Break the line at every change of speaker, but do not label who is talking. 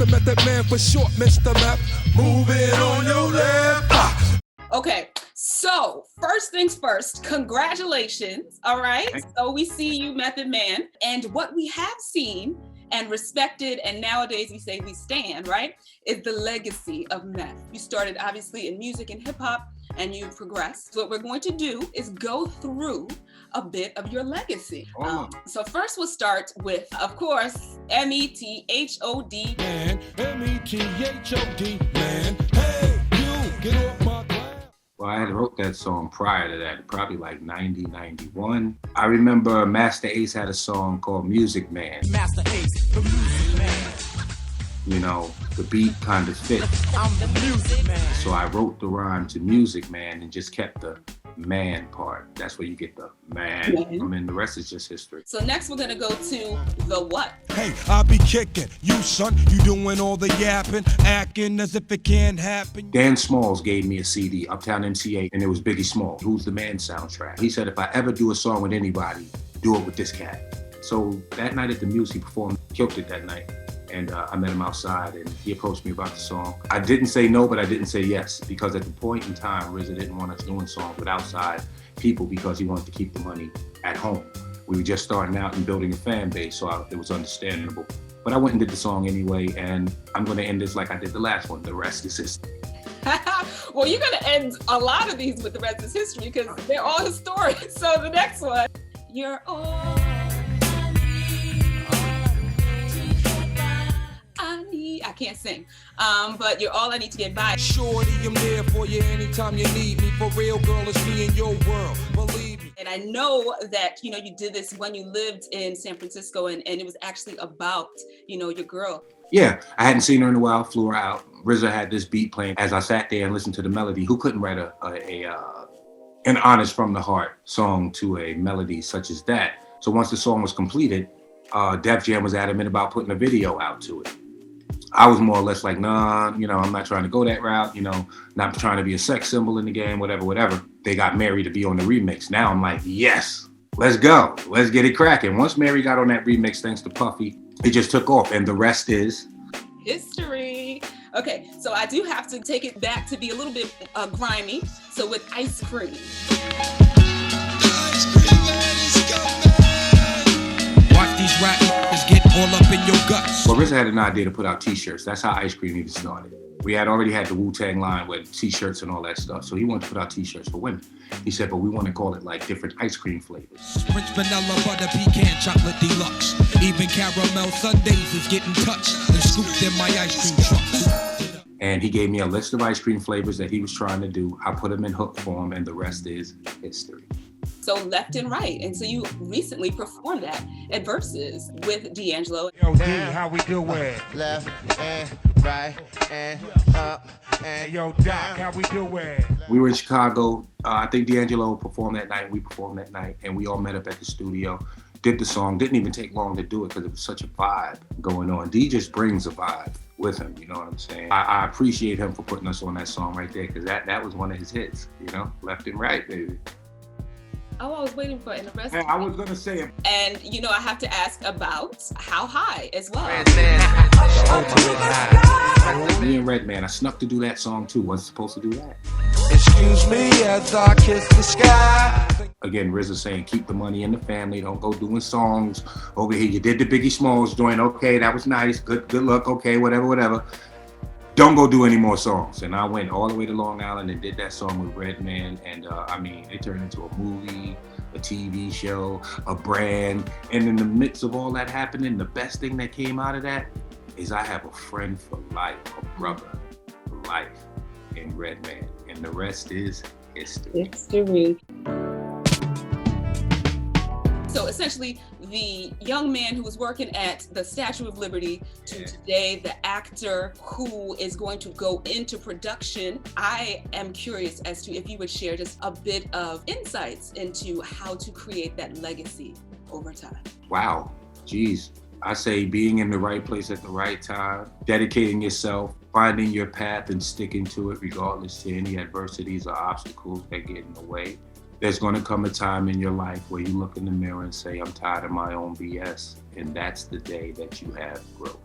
the Method Man for short, Mr. Meth. Move it on your left.
Okay, so first things first, congratulations, all right? So we see you, Method Man, and what we have seen and respected, and nowadays we say we stand, right, is the legacy of Meth. You started obviously in music and hip hop, and you progressed. So what we're going to do is go through a bit of your legacy. So first we'll start with, of course, M.E.T.H.O.D.
Man, M.E.T.H.O.D. Man, hey, you, get off my glass.
Well, I had wrote that song prior to that, probably like 90, 91. I remember Master Ace had a song called Music Man.
Master Ace, the Music Man.
You know, the beat kind of fit.
I'm the Music Man.
So I wrote the rhyme to Music Man and just kept the man part. That's where you get the man. I mean, the rest is just history.
So next we're gonna go to the what?
Hey, I be kicking. You, son, you doing all the yapping, acting as if it can't happen.
Dan Smalls gave me a CD, Uptown MCA, and it was Biggie Smalls, Who's the Man soundtrack. He said, if I ever do a song with anybody, do it with this cat. So that night at the Muse, he performed, killed it that night. And I met him outside and he approached me about the song. I didn't say no, but I didn't say yes, because at the point in time, RZA didn't want us doing songs with outside people because he wanted to keep the money at home. We were just starting out and building a fan base, so it was understandable. But I went and did the song anyway, and I'm gonna end this like I did the last one. The rest is history.
Well, you're gonna end a lot of these with the rest is history because they're all historic. So the next one, you're all I can't sing, but you're all I need to get by.
Shorty, I'm there for you anytime you need me. For real, girl, it's me in your world, believe me.
And I know that, you know, you did this when you lived in San Francisco and it was actually about, you know, your girl.
Yeah, I hadn't seen her in a while, flew her out. RZA had this beat playing. As I sat there and listened to the melody, who couldn't write an honest from the heart song to a melody such as that? So once the song was completed, Def Jam was adamant about putting a video out to it. I was more or less like, nah, you know, I'm not trying to go that route, you know, not trying to be a sex symbol in the game, whatever. They got Mary to be on the remix. Now I'm like, yes, let's go. Let's get it cracking. Once Mary got on that remix, thanks to Puffy, it just took off. And the rest is
history. Okay, so I do have to take it back to be a little bit grimy. So with Ice Cream.
Watch these rap niggas get all up in your guts.
Well, RZA had an idea to put out t-shirts. That's how Ice Cream even started. We had already had the Wu-Tang line with t-shirts and all that stuff. So he wanted to put out t-shirts for women. He said, but we want to call it like different ice cream flavors.
French vanilla, butter, pecan, chocolate deluxe. Even caramel sundaes is getting touched and scooped in my ice cream truck.
And he gave me a list of ice cream flavors that he was trying to do. I put them in hook form and the rest is history.
So left and right. And so you recently performed that at Versus with D'Angelo.
Yo, D, how we doing?
Left and right and up and
yo, Doc, how we doing?
We were in Chicago. I think D'Angelo performed that night. We performed that night and we all met up at the studio. Did the song. Didn't even take long to do it because it was such a vibe going on. D just brings a vibe with him, you know what I'm saying? I appreciate him for putting us on that song right there because that was one of his hits, you know? Left and right, baby.
Oh, I was waiting for it in the rest.
I was gonna say it.
And you know, I have to ask about How High as well.
Me and Redman, I snuck to do that song too. Wasn't supposed to do that.
Excuse me as I kiss the sky.
Again, RZA saying, keep the money in the family. Don't go doing songs over here. You did the Biggie Smalls joint. Okay, that was nice. Good luck. Okay, whatever. Don't go do any more songs. And I went all the way to Long Island and did that song with Redman. And I mean, it turned into a movie, a TV show, a brand. And in the midst of all that happening, the best thing that came out of that is I have a friend for life, a brother for life in Redman. And the rest is history.
So essentially, the young man who was working at the Statue of Liberty to today, the actor who is going to go into production. I am curious as to if you would share just a bit of insights into how to create that legacy over time.
Wow, geez. I say being in the right place at the right time, dedicating yourself, finding your path and sticking to it regardless to any adversities or obstacles that get in the way. There's going to come a time in your life where you look in the mirror and say, I'm tired of my own BS. And that's the day that you have growth.